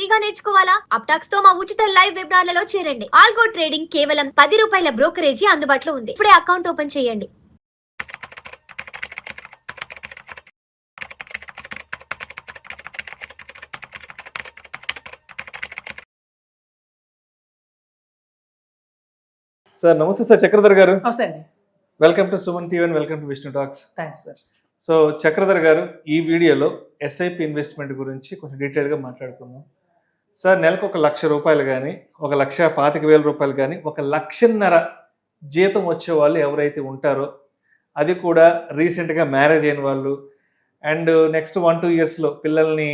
ఫ్రీగా నేర్చుకోవాలా? అప్టాక్స్ తో మా ఉచిత లైవ్ వెబినార్లలో చేరండి. ఆల్గో ట్రేడింగ్ కేవలం 10 రూపాయల బ్రోకరేజీ అందుబాటులో ఉంది. ఇప్పుడే అకౌంట్ ఓపెన్ చేయండి. సార్ నమస్తే సార్, చక్రధర్ గారు. నమస్తే అండి. Welcome to Suman TV and welcome to Vishnu talks. Thanks sir. So Chakradhar గారు, ఈ వీడియోలో ఎస్ఐపి ఇన్వెస్ట్మెంట్ గురించి కొంచెం డీటెయిల్గా మాట్లాడుకుందాం. సార్ నెలకు ₹1,00,000 కానీ, ₹1,25,000 కానీ, ₹1,50,000 జీతం వచ్చే వాళ్ళు ఎవరైతే ఉంటారో, అది కూడా రీసెంట్గా మ్యారేజ్ అయిన వాళ్ళు అండ్ నెక్స్ట్ 1-2 ఇయర్స్లో పిల్లల్ని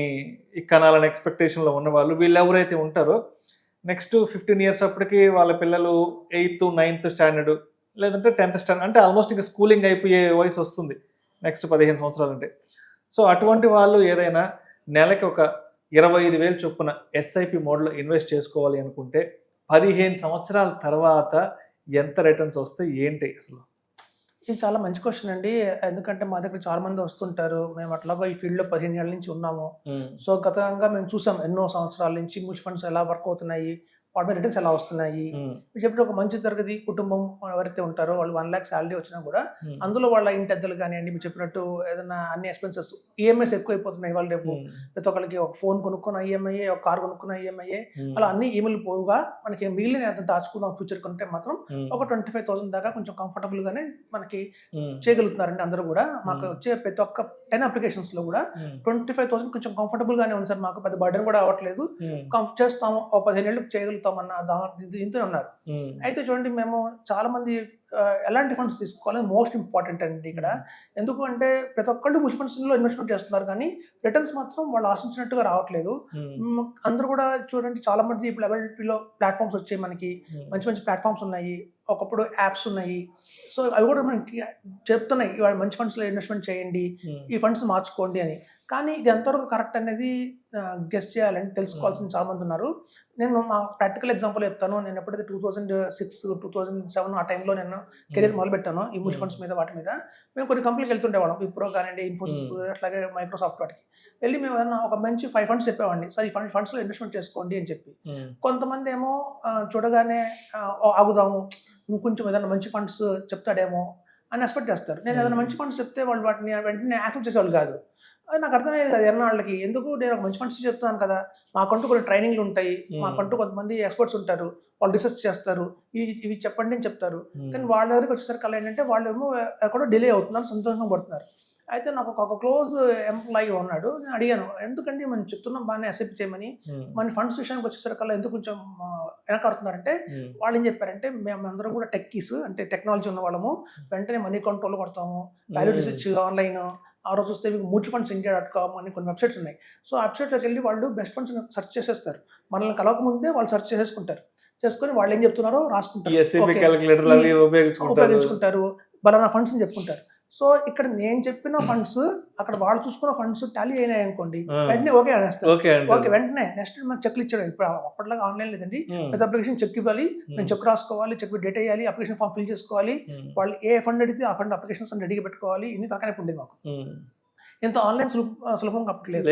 కనాలని ఎక్స్పెక్టేషన్లో ఉన్న వాళ్ళు, వీళ్ళు ఎవరైతే ఉంటారో నెక్స్ట్ 15 ఇయర్స్ అప్పటికి వాళ్ళ పిల్లలు 8th 9th స్టాండర్డ్ లేదంటే 10th స్టాండర్డ్, అంటే ఆల్మోస్ట్ ఇంకా స్కూలింగ్ అయిపోయే వయసు వస్తుంది నెక్స్ట్ 15 సంవత్సరాలు అంటే. సో అటువంటి వాళ్ళు ఏదైనా నెలకి ఒక 25,000 చొప్పున ఎస్ఐపి మోడ్లో ఇన్వెస్ట్ చేసుకోవాలి అనుకుంటే 15 సంవత్సరాల తర్వాత ఎంత రిటర్న్స్ వస్తాయి ఏంటి అసలు? ఇది చాలా మంచి క్వశ్చన్ అండి. ఎందుకంటే మా దగ్గర చాలా మంది వస్తుంటారు. మేము అట్లాగా ఈ ఫీల్డ్లో 15 ఏళ్ళ నుంచి ఉన్నాము. సో గతంగా మేము చూసాం ఎన్నో సంవత్సరాల నుంచి మ్యూచువల్ ఫండ్స్ ఎలా వర్క్ అవుతున్నాయి, వాటి మీద రిటర్న్స్ ఎలా వస్తున్నాయి. మీరు చెప్పిన ఒక మంచి తరగతి కుటుంబం ఎవరైతే ఉంటారో వాళ్ళు 1 lakh శాలరీ వచ్చినా కూడా అందులో వాళ్ళ ఇంటి అద్దెలు కానివ్వండి, మీరు చెప్పినట్టు ఏదైనా అన్ని ఎక్స్పెన్సెస్ ఈఎంఐస్ ఎక్కువ అయిపోతున్నాయి. వాళ్ళు రేపు ప్రతి ఒక్కరికి ఒక ఫోన్ కొనుక్కున్న ఈఎంఐ, ఒక కార్ కొనుక్కున్న ఈఎంఐ, అలా అన్ని ఈఎంఐలు పోగా మనకి మిగిలిన దాచుకుందాం ఫ్యూచర్ కొంటే మాత్రం ఒక 25,000 దాకా కొంచెం కంఫర్టబుల్ గానే మనకి చేయగలుగుతున్నారండి అందరూ కూడా. మాకు వచ్చే ప్రతి ఒక్క 10 అప్లికేషన్స్ లో కూడా 25,000 కొంచెం కంఫర్టబుల్ గానే ఉంది సార్. మాకు పెద్ద బర్డెన్ కూడా అవ్వట్లేదు. చేస్తాము, ఒక 15 ఏళ్ళు చేయగలుగుతాం అన్న దీంతో ఉన్నారు. అయితే చూడండి, మేము చాలా మంది ఎలాంటి ఫండ్స్ తీసుకోవాలని మోస్ట్ ఇంపార్టెంట్ అండి ఇక్కడ. ఎందుకు అంటే ప్రతి ఒక్కళ్ళు మ్యూచువల్ ఫండ్స్ లో ఇన్వెస్ట్మెంట్ చేస్తున్నారు కానీ రిటర్న్స్ మాత్రం వాళ్ళు ఆశించినట్టుగా రావట్లేదు. అందరూ కూడా చూడండి, చాలా మంది ఇప్పుడు అవైలబిలిటీలో ప్లాట్ఫామ్స్ వచ్చాయి. మనకి మంచి మంచి ప్లాట్ఫామ్స్ ఉన్నాయి, ఒకప్పుడు యాప్స్ ఉన్నాయి. సో అవి కూడా మనకి చెప్తున్నాయి ఇవాళ మంచి ఫండ్స్లో ఇన్వెస్ట్మెంట్ చేయండి, ఈ ఫండ్స్ మార్చుకోండి అని. కానీ ఇది ఎంతవరకు కరెక్ట్ అనేది గెస్ చేయాలని తెలుసుకోవాల్సిన చాలా మంది ఉన్నారు. నేను మా ప్రాక్టికల్ ఎగ్జాంపుల్ చెప్తాను. నేను ఎప్పుడైతే 2006, 2007 ఆ టైంలో నేను కెరీర్ మొదలుపెట్టాను ఈ మ్యూచువల్ ఫండ్స్ మీద, వాటి మీద. మేము కొన్ని కంపెనీకి వెళ్తుండేవాళ్ళం, విప్రో కానివ్వండి, ఇన్ఫోసిస్, అట్లాగే మైక్రోసాఫ్ట్, వాటికి వెళ్ళి మేము ఏదన్నా ఒక మంచి 5 ఫండ్స్ చెప్పేవాడిని, సార్ ఈ ఫండ్స్లో ఇన్వెస్ట్మెంట్ చేసుకోండి అని చెప్పి. కొంతమంది ఏమో చూడగానే ఆగుదాము, ఇంకొంచెం ఏదైనా మంచి ఫండ్స్ చెప్తాడేమో అని ఎక్స్పెక్ట్ చేస్తారు. నేను ఏదైనా మంచి ఫండ్స్ చెప్తే వాళ్ళు వాటిని వెంటనే యాక్సెప్ట్ చేసేవాళ్ళు కాదు. అది నాకు అర్థమయ్యేది కదా ఎన్నాళ్ళకి. ఎందుకు నేను ఒక మంచి ఫండ్స్ చెప్తాను కదా, మాకంటూ కొన్ని ట్రైనింగ్లు ఉంటాయి, మాకంటూ కొంతమంది ఎక్స్పర్ట్స్ ఉంటారు, వాళ్ళు రిసెర్చ్ చేస్తారు, ఇవి చెప్పండి అని చెప్తారు. కానీ వాళ్ళ దగ్గరికి వచ్చేసరికి అలా ఏంటంటే వాళ్ళు ఏమో ఎక్కడో డిలే అవుతున్నారు, సంతోషంగా పడుతున్నారు. అయితే నాకు ఒక క్లోజ్ ఎంప్లాయీ ఉన్నాడు. నేను అడిగాను, ఎందుకంటే మనం చెప్తున్నాం బాగానే అసెప్ట్ చేయమని, మన ఫండ్స్ విషయానికి వచ్చేసరికల్లా ఎందుకు కొంచెం వెనకాడుతున్నారంటే వాళ్ళు ఏం చెప్పారంటే, మేము అందరం కూడా టెక్కీస్, అంటే టెక్నాలజీ ఉన్న వాళ్ళము, వెంటనే మనీ కంట్రోల్ కొడతాము, వాల్యూ రీసెర్చ్ ఆన్లైన్, ఆ రోజు వస్తే మ్యూచువల్ ఫండ్స్ India.com అని కొన్ని వెబ్సైట్స్ ఉన్నాయి. సో ఆ వెబ్సైట్లోకి వెళ్ళి వాళ్ళు బెస్ట్ ఫండ్స్ సెర్చ్ చేసేస్తారు. మనల్ని కలవకముందే వాళ్ళు సెర్చ్ చేసుకుంటారు. చేసుకొని వాళ్ళు ఏం చెప్తున్నారో రాసుకుంటారు, ఉపయోగించుకుంటారు, బలానా ఫండ్స్ అని చెప్పుకుంటారు. సో ఇక్కడ నేను చెప్పిన ఫండ్స్ అక్కడ వాళ్ళు చూసుకున్న ఫండ్స్ టాలీ అయినాయి అనుకోండి, వెంటనే ఓకే అనేస్తారు. ఓకే, వెంటనే నెక్స్ట్ మనకు చెక్లు ఇచ్చాడు. ఇప్పుడు అప్పట్లాగా ఆన్లైన్ లేదండి, పెద్ద అప్లికేషన్ చెక్ ఇవ్వాలి, మేము చెక్ రాసుకోవాలి, చెక్ డేట్ వేయాలి, అప్లికేషన్ ఫామ్ ఫిల్ చేసుకోవాలి, వాళ్ళు ఏ ఫండ్ అడిగితే ఆ ఫండ్ అప్లికేషన్స్ అని రెడీగా పెట్టుకోవాలి. ఇన్ని తక్కువ ఉండేది మాకు. ఎంత ఆన్లైన్ సులభంగా అప్పట్లేదు,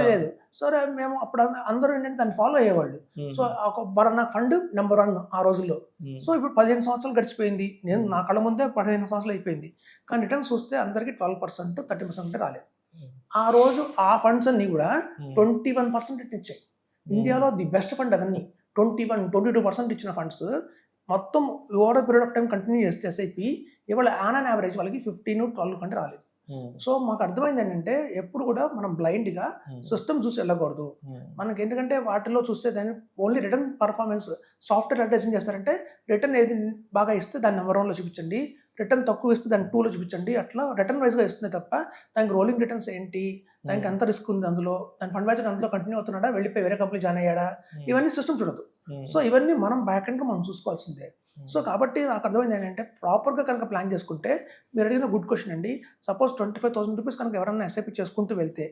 లేదు. సరే, మేము అప్పుడు అందరూ ఏంటంటే దాన్ని ఫాలో అయ్యేవాళ్ళు. సో ఒక బరానా ఫండ్ నెంబర్ 1 ఆ రోజుల్లో. సో ఇప్పుడు 15 సంవత్సరాలు గడిచిపోయింది, నేను నా కళ్ళ ముందే 15 సంవత్సరాలు అయిపోయింది. కానీ రిటర్న్స్ చూస్తే అందరికీ 12%, 30% రాలేదు. ఆ రోజు ఆ ఫండ్స్ అన్ని కూడా 21% రిటర్న్ ఇచ్చాయి. ఇండియాలో ది బెస్ట్ ఫండ్ అవన్నీ 22% ఇచ్చిన ఫండ్స్ మొత్తం over period of time continue చేస్తే ఎస్ఐపి ఇవాళ ఆన్ యావరేజ్ వాళ్ళకి 15-12% రాలేదు. సో మాకు అర్థమైంది ఏంటంటే, ఎప్పుడు కూడా మనం బ్లైండ్గా సిస్టమ్ చూసి వెళ్ళకూడదు. మనకి ఎందుకంటే వాటిలో చూస్తే దాన్ని only return performance, software advertising చేస్తారంటే రిటర్న్ ఏది బాగా ఇస్తే దాన్ని నెంబర్ 1లో చూపించండి, రిటర్న్ తక్కువ ఇస్తే దాన్ని 2లో చూపించండి, అట్లా రిటర్న్ వైజ్గా ఇస్తుంది తప్ప దానికి రోలింగ్ రిటర్న్స్ ఏంటి, దానికి ఎంత రిస్క్ ఉంది అందులో, దాని ఫండ్ మేనేజర్ అందులో కంటిన్యూ అవుతున్నాడా, వెళ్ళిపోయి వేరే కంపెనీ జాయిన్ అయ్యాడా, ఇవన్నీ సిస్టమ్ చూడదు. సో ఇవన్నీ మనం బ్యాక్ ఎండ్గా మనం చూసుకోవాల్సిందే. సో కాబట్టి నాకు అర్థమైంది ఏంటంటే, ప్రాపర్గా కనుక ప్లాన్ చేసుకుంటే, మీరు అడిగిన గుడ్ క్వశ్చన్ అండి. సపోజ్ 25,000 రూపీస్ కనుక ఎవరైనా ఎస్ఐపి చేసుకుంటూ వెళ్తే,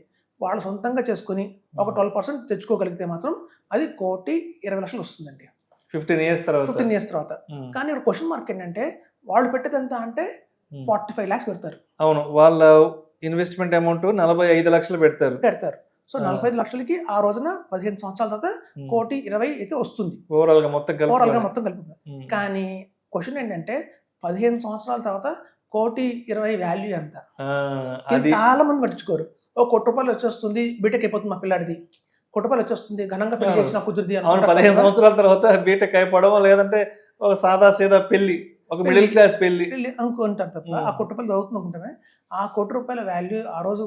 వాళ్ళు సొంతంగా చేసుకుని ఒక 12% తెచ్చుకోగలిగితే మాత్రం అది 1,20,00,000 వస్తుందండి 15 ఇయర్స్ తర్వాత. కానీ ఇక్కడ క్వశ్చన్ మార్క్ ఏంటంటే, వాళ్ళు పెట్టేది ఎంత అంటే 45 lakhs పెడతారు. అవును, వాళ్ళ ఇన్వెస్ట్మెంట్ అమౌంట్ 45 లక్షలు పెడతారు. సో 45 లక్షలకి ఆ రోజున 15 సంవత్సరాల తర్వాత 1,20,00,000 అయితే వస్తుంది ఓవరాల్ గా మొత్తం మొత్తం కలుపుతుంది. కానీ క్వశ్చన్ ఏంటంటే 15 సంవత్సరాల తర్వాత 1,20,00,000 వాల్యూ ఎంత? ఇది చాలా మంది పట్టించుకోరు. ఒక ₹1,00,000 వచ్చేస్తుంది, బీటెక్ అయిపోతుంది మా పిల్లాడిది, ₹1,00,000 వచ్చేస్తుంది, ఘనంగా పెళ్లి చేసిన కుదిరిది. 15 సంవత్సరాల తర్వాత బీటెక్ అయిపోవడం, లేదంటే ఒక సాదా సీదా పెళ్లి, ఒక మిడిల్ క్లాస్ పెళ్లి అనుకుంటారు తప్ప ఆ ₹1,00,000 చదువుతుంది అనుకుంటామే. ఆ ₹1,00,000 వాల్యూ ఆ రోజు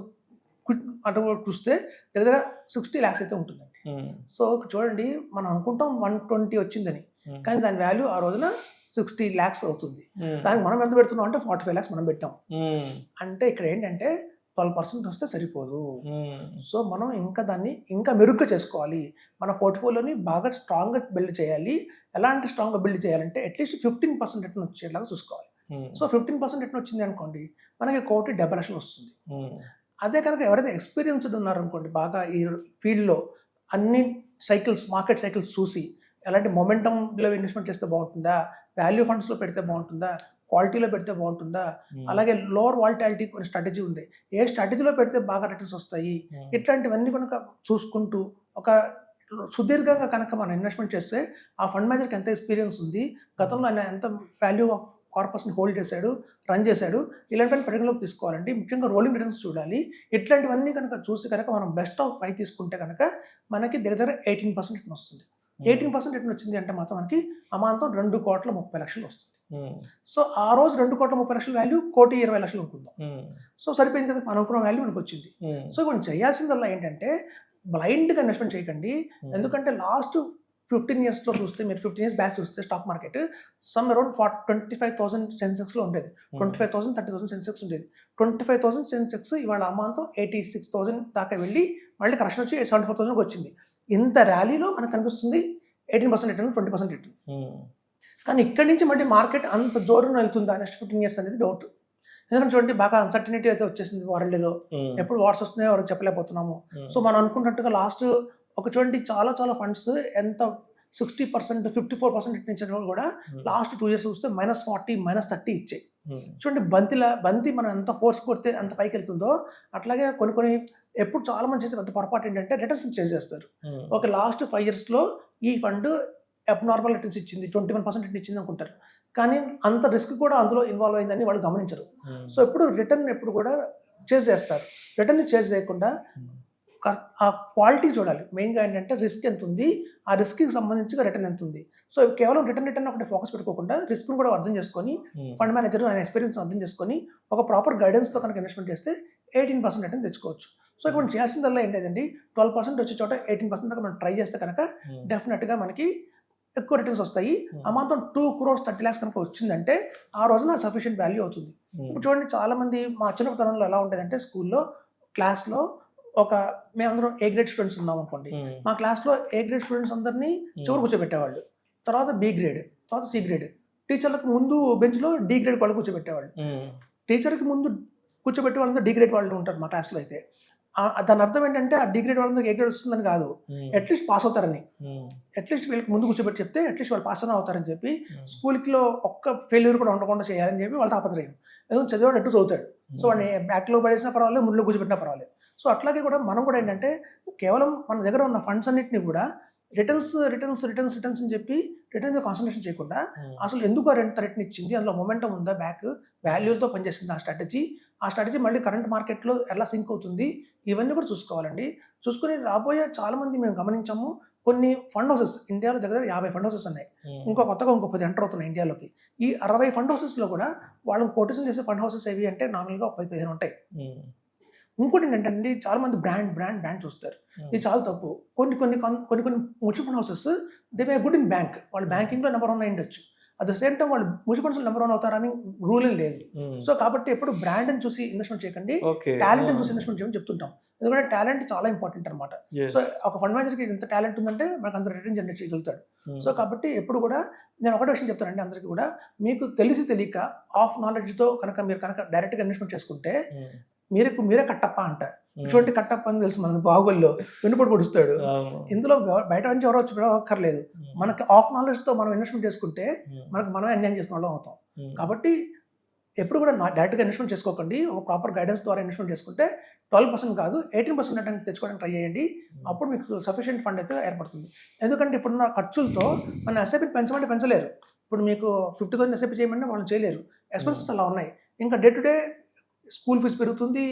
అటు చూస్తే దగ్గర 60 lakhs అయితే ఉంటుందండి. సో చూడండి, మనం అనుకుంటాం 120 వచ్చిందని, కానీ దాని వాల్యూ ఆ రోజున 60 lakhs అవుతుంది. దానికి మనం ఎంత పెడుతున్నాం అంటే 45 lakhs మనం పెట్టాం. అంటే ఇక్కడ ఏంటంటే 12% వస్తే సరిపోదు. సో మనం ఇంకా దాన్ని ఇంకా మెరుగ్గా చేసుకోవాలి. మన పోర్ట్ఫోలియోని బాగా స్ట్రాంగ్గా బిల్డ్ చేయాలి. ఎలాంటి స్ట్రాంగ్గా బిల్డ్ చేయాలంటే అట్లీస్ట్ 15% రిటర్న్ వచ్చేలాగా చూసుకోవాలి. సో 15% రిటర్న్ వచ్చింది అనుకోండి, మనకి 1,70,00,000 వస్తుంది. అదే కనుక ఎవరైతే ఎక్స్పీరియన్స్డ్ ఉన్నారనుకోండి, బాగా ఈ ఫీల్డ్లో అన్ని మార్కెట్ సైకిల్స్ చూసి ఎలాంటి మొమెంటంలో ఇన్వెస్ట్మెంట్ చేస్తే బాగుంటుందా, వాల్యూ ఫండ్స్లో పెడితే బాగుంటుందా, క్వాలిటీలో పెడితే బాగుంటుందా, అలాగే లోవర్ వాలిటాలిటీ కొన్ని స్ట్రాటజీ ఉంది, ఏ స్ట్రాటజీలో పెడితే బాగా రిటర్న్స్ వస్తాయి, ఇట్లాంటివన్నీ కనుక చూసుకుంటూ ఒక సుదీర్ఘంగా కనుక మనం ఇన్వెస్ట్మెంట్ చేస్తే ఆ ఫండ్ మేనేజర్కి ఎంత ఎక్స్పీరియన్స్ ఉంది, గతంలో ఆయన ఎంత వాల్యూ ఆఫ్ కార్పస్ని హోల్డ్ చేశాడు, రన్ చేశాడు, ఇలాంటివన్నీ పరిగణలోకి తీసుకోవాలండి. ముఖ్యంగా రోలింగ్ రిటర్న్స్ చూడాలి. ఇట్లాంటివన్నీ కనుక చూసి కనుక మనం బెస్ట్ ఆఫ్ 5 తీసుకుంటే కనుక మనకి దగ్గర 18% రిటర్న్ వస్తుంది. 18% రిటర్న్ వచ్చింది అంటే మాత్రం మనకి అమాంతం 2,30,00,000 వస్తుంది. సో ఆ రోజు 2,30,00,000 వాల్యూ 1,20,00,000 అనుకుందాం. సో సరిపోయింది కదా, మనం అనుకున్న వాల్యూ మనకు వచ్చింది. సో మనం చేయాల్సిందల్లా ఏంటంటే బ్లైండ్గా ఇన్వెస్ట్మెంట్ చేయకండి. ఎందుకంటే లాస్ట్ 15 yearsలో చూస్తే, మీరు 15 years బ్యాక్ చూస్తే స్టాక్ మార్కెట్ సమ్ అరౌండ్ 25,000 సెన్సెక్స్లో ఉండేది. 25,000 30,000 సెన్సెక్స్ ఉండేది. 25,000 సెన్సెక్స్ ఇవాళ అమాంతం 86,000 దాకా వెళ్ళి మళ్ళీ కరెక్షన్ వచ్చి 74,000 వచ్చింది. ఇంత ర్యాలీలో మనకు కనిపిస్తుంది 18% రిటర్న్, 20% రిటర్న్. కానీ ఇక్కడి నుంచి మళ్ళీ మార్కెట్ అంత జోరున వెళ్తుందా నెక్స్ట్ 15 years అనేది డౌట్. ఎందుకంటే చూడండి, బాగా అన్సర్టనిటీ అయితే వచ్చేసింది వరల్డ్లో. ఎప్పుడు వార్స్ వస్తున్నాయో ఎవరికి చెప్పలేకపోతున్నాము. సో మనం అనుకున్నట్టుగా లాస్ట్ ఒక చూడండి, చాలా ఫండ్స్ ఎంత 60%, 54% ఇచ్చిన కూడా లాస్ట్ 2 years చూస్తే -40, -30 ఇచ్చాయి. చూడండి, బంతి మనం ఎంత ఫోర్స్ కొడితే అంత పైకి వెళ్తుందో, అట్లాగే కొన్ని ఎప్పుడు చాలా మంది చేసే పెద్ద పొరపాటు ఏంటంటే రిటర్న్స్ చేసేస్తారు. ఒక లాస్ట్ 5 yearsలో ఈ ఫండ్ అబ్నార్మల్ రిటర్న్స్ ఇచ్చింది, 21% రిటర్న్ ఇచ్చింది అనుకుంటారు. కానీ అంత రిస్క్ కూడా అందులో ఇన్వాల్వ్ అయిందని వాళ్ళు గమనించరు. సో రిటర్న్ ఎప్పుడు కూడా చేజ్ చేస్తారు. రిటర్న్ చేజ్ చేయకుండా ఆ క్వాలిటీ చూడాలి. మెయిన్గా ఏంటంటే రిస్క్ ఎంత ఉంది, ఆ రిస్క్కి సంబంధించి రిటర్న్ ఎంత ఉంది. సో కేవలం రిటర్న్ ఒకటి ఫోకస్ పెట్టుకోకుండా రిస్క్ను కూడా అర్థం చేసుకొని, ఫండ్ మేనేజర్ ఆయన ఎక్స్పీరియన్స్ అర్థం చేసుకొని ఒక ప్రాపర్ గైడెన్స్తో కనుక ఇన్వెస్ట్మెంట్ చేస్తే 18% రిటర్న్ తెచ్చుకోవచ్చు. సో ఇప్పుడు చేయాల్సిందల్లా ఏంటంటే 12% వచ్చే చోట 18% దాకా మనం ట్రై చేస్తే కనుక డెఫినెట్గా మనకి ఎక్కువ రిటర్న్స్ వస్తాయి. అమాంతం 2,30,00,000 కనుక వచ్చిందంటే ఆ రోజున సఫిషియెంట్ వాల్యూ అవుతుంది. ఇప్పుడు చూడండి, చాలా మంది మా చిన్నతనంలో ఎలా ఉండేదంటే స్కూల్లో క్లాస్లో మేమందరం A గ్రేడ్ స్టూడెంట్స్ ఉన్నాం అనుకోండి, మా క్లాస్లో A గ్రేడ్ స్టూడెంట్స్ అందరినీ చివరి కూర్చోబెట్టేవాళ్ళు, తర్వాత B గ్రేడ్, తర్వాత C గ్రేడ్, టీచర్లకు ముందు బెంచ్లో D గ్రేడ్ వాళ్ళు కూర్చోబెట్టేవాళ్ళు. టీచర్కి ముందు కూర్చోబెట్టే వాళ్ళందరూ D గ్రేడ్ వాళ్ళు ఉంటారు మా క్లాస్లో అయితే. దాని అర్థం ఏంటంటే ఆ D గ్రేడ్ వాళ్ళందరూ A గ్రేడ్ వస్తుందని కాదు, అట్లీస్ట్ పాస్ అవుతారని. అట్లీస్ట్ వీళ్ళకి ముందు కూర్చోబెట్టి చెప్తే అట్లీస్ట్ వాళ్ళు పాస్ అయినా అవుతారని చెప్పి, స్కూల్కిలో ఒక్క ఫెయిల్యూర్ కూడా ఉండకుండా చేయాలని చెప్పి వాళ్ళ తాపత్రయం. ఎందుకంటే చదివాడు అట్టు చదువుతాడు. సో వాడిని బ్యాక్లో పడేసినా పర్వాలేదు, ముందులో కూర్చోబెట్టినా పర్వాలేదు. సో అట్లాగే కూడా మనం కూడా ఏంటంటే కేవలం మన దగ్గర ఉన్న ఫండ్స్ అన్నింటినీ కూడా రిటర్న్స్ అని చెప్పి రిటర్న్ కాన్సన్ట్రేషన్ చేయకుండా అసలు ఎందుకు రిటర్న్ ఇచ్చింది, అందులో మొమెంటం ఉందా, బ్యాక్ వాల్యూతో పనిచేస్తుంది ఆ స్ట్రాటజీ మళ్ళీ కరెంట్ మార్కెట్లో ఎలా సింక్ అవుతుంది, ఇవన్నీ కూడా చూసుకోవాలండి. చూసుకుని రాబోయే చాలామంది మేము గమనించాము, కొన్ని ఫండ్ హౌసెస్ ఇండియాలో దగ్గర 50 ఫండ్ హౌసెస్ ఉన్నాయి. కొత్తగా 10 ఎంటర్ అవుతున్నాయి ఇండియాలోకి. ఈ 60 ఫండ్ హౌసెస్లో కూడా వాళ్ళు కొటేషన్ చేసే ఫండ్ హౌసెస్ ఏవి అంటే నార్మల్గా 10-15 ఉంటాయి. ఇంకోటి ఏంటంటే చాలా మంది బ్రాండ్ చూస్తారు. ఇది చాలా తప్పు. కొన్ని mutual fund houses they may good in bank, వాళ్ళు బ్యాంకింగ్లో నెంబర్ 1 అయ్యుండొచ్చు. అట్ ద సేమ్ టైం వాళ్ళు మ్యూచువల్ ఫండ్స్ నెంబర్ 1 అవుతారని రూల్ ఏం లేదు. సో కాబట్టి ఎప్పుడు బ్రాండ్ని చూసి ఇన్వెస్ట్మెంట్ చేయకండి, టాలెంట్ని చూసి ఇన్వెస్ట్మెంట్ చేయమని చెప్తుంటాం. ఎందుకంటే టాలెంట్ చాలా ఇంపార్టెంట్ అనమాట. సో ఒక ఫండ్ మేనేజర్కి ఎంత టాలెంట్ ఉందంటే మనకు అంత రిటర్న్ జనరేట్ చేయగలుగుతాడు. సో కాబట్టి ఎప్పుడు కూడా నేను ఒకటే విషయం చెప్తానండి అందరికీ కూడా, మీకు తెలియక ఆఫ్ నాలెడ్జ్తో మీరు డైరెక్ట్గా ఇన్వెస్ట్మెంట్ చేసుకుంటే మీరే కట్టప్ప అంట. ఇటువంటి కట్టప్ప అని తెలుసు మనకు, బాహుబలిలో వెన్నుపోటు పొడుస్తాడు. ఇందులో బయట నుంచి ఎవరో వచ్చి అక్కర్లేదు. మనకి ఆఫ్ నాలెడ్జ్తో మనం ఇన్వెస్ట్మెంట్ చేసుకుంటే మనమే అన్యాయం చేసుకున్న వాళ్ళం అవుతాం. కాబట్టి ఎప్పుడు కూడా డైరెక్ట్గా ఇన్వెస్ట్మెంట్ చేసుకోకండి, ఒక ప్రాపర్ గైడెన్స్ ద్వారా ఇన్వెస్ట్మెంట్ చేసుకుంటే 12% కాదు 18% రిటర్న్ తెచ్చుకోవడానికి ట్రై చేయండి. అప్పుడు మీకు సఫిషియెంట్ ఫండ్ అయితే ఏర్పడుతుంది. ఎందుకంటే ఇప్పుడున్న ఖర్చులతో మన ఎస్ఐపి పెంచమంటే పెంచలేరు. ఇప్పుడు మీకు 50,000 ఎస్ఐపి చేయమంటే వాళ్ళు చేయలేరు. ఎక్స్పెన్సెస్ అలా ఉన్నాయి. ఇంకా day to day school fee పెరుగుతుంది,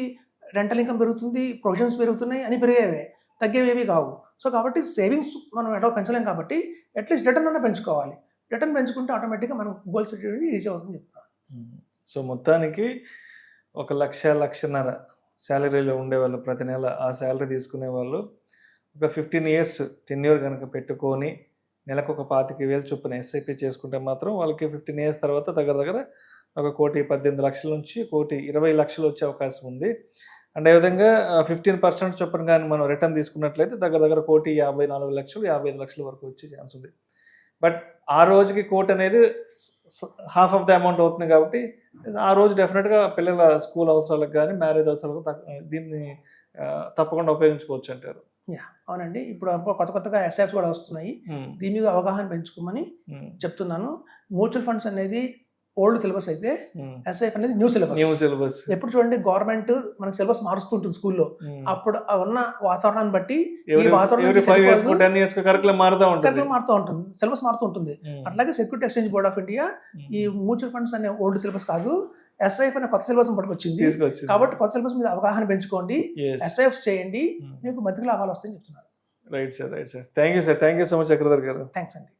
రెంటల్ ఇన్కమ్ పెరుగుతుంది, ప్రొవిజన్స్ పెరుగుతున్నాయి, అని పెరిగేవే, తగ్గేవేవి కావు. సో కాబట్టి సేవింగ్స్ మనం ఎట్లా పెంచలేం కాబట్టి అట్లీస్ట్ రిటర్న్ అన్న పెంచుకోవాలి. రిటర్న్ పెంచుకుంటే ఆటోమేటిక్గా మనం గోల్స్ రీచ్ అవుతుందని చెప్తాను. సో మొత్తానికి 1,00,000-1,50,000 శాలరీలో ఉండేవాళ్ళు ప్రతి నెల ఆ శాలరీ తీసుకునే వాళ్ళు ఒక 15 years టెన్యూర్ కనుక పెట్టుకొని నెలకు ఒక 25,000 చొప్పున ఎస్ఐపి చేసుకుంటే మాత్రం వాళ్ళకి 15 years తర్వాత దగ్గర 1,18,00,000 నుంచి 1,20,00,000 వచ్చే అవకాశం ఉంది. అండ్ అదేవిధంగా 15% చొప్పున కానీ మనం రిటర్న్ తీసుకున్నట్లయితే దగ్గర 1,54,00,000 55,00,000 వరకు వచ్చే ఛాన్స్ ఉంది. బట్ ఆ రోజుకి కోట్ అనేది హాఫ్ ఆఫ్ ద అమౌంట్ అవుతుంది కాబట్టి ఆ రోజు డెఫినెట్గా పిల్లల స్కూల్ అవసరాలకు కానీ మ్యారేజ్ అవసరాలకు దీన్ని తప్పకుండా ఉపయోగించుకోవచ్చు అంటారు. అవునండి. ఇప్పుడు కొత్తగా ఎస్ఐఎఫ్స్ కూడా వస్తున్నాయి. దీని మీద అవగాహన పెంచుకోమని చెప్తున్నాను. మ్యూచువల్ ఫండ్స్ అనేది ఓల్డ్ సిలబస్ అయితే ఎస్ఐఎఫ్ అనేది న్యూ సిలబస్. ఎప్పుడు చూడండి గవర్నమెంట్ మనకి సిలబస్ మారుస్తుంటుంది స్కూల్లో. అప్పుడు ఉన్న వాతావరణాన్ని బట్టి మారుతూ ఉంటుంది, సిలబస్ మారుతూ ఉంటుంది. అట్లాగే security exchange board of India ఈ మ్యూచువల్ ఫండ్స్ అనే ఓల్డ్ సిలబస్ కాదు, ఎస్ఐఎఫ్ అనే కొత్త సిలబస్ పట్టుకొచ్చింది. కాబట్టి కొత్త సిలబస్ మీద అవగాహన పెంచుకోండి, ఎస్ఐఎఫ్ చేయండి, మీకు మంచి లాభాలు వస్తాయని చెప్తున్నారు. Right sir. Thank you so much Chakradhar గారు. థ్యాంక్స్ అండి.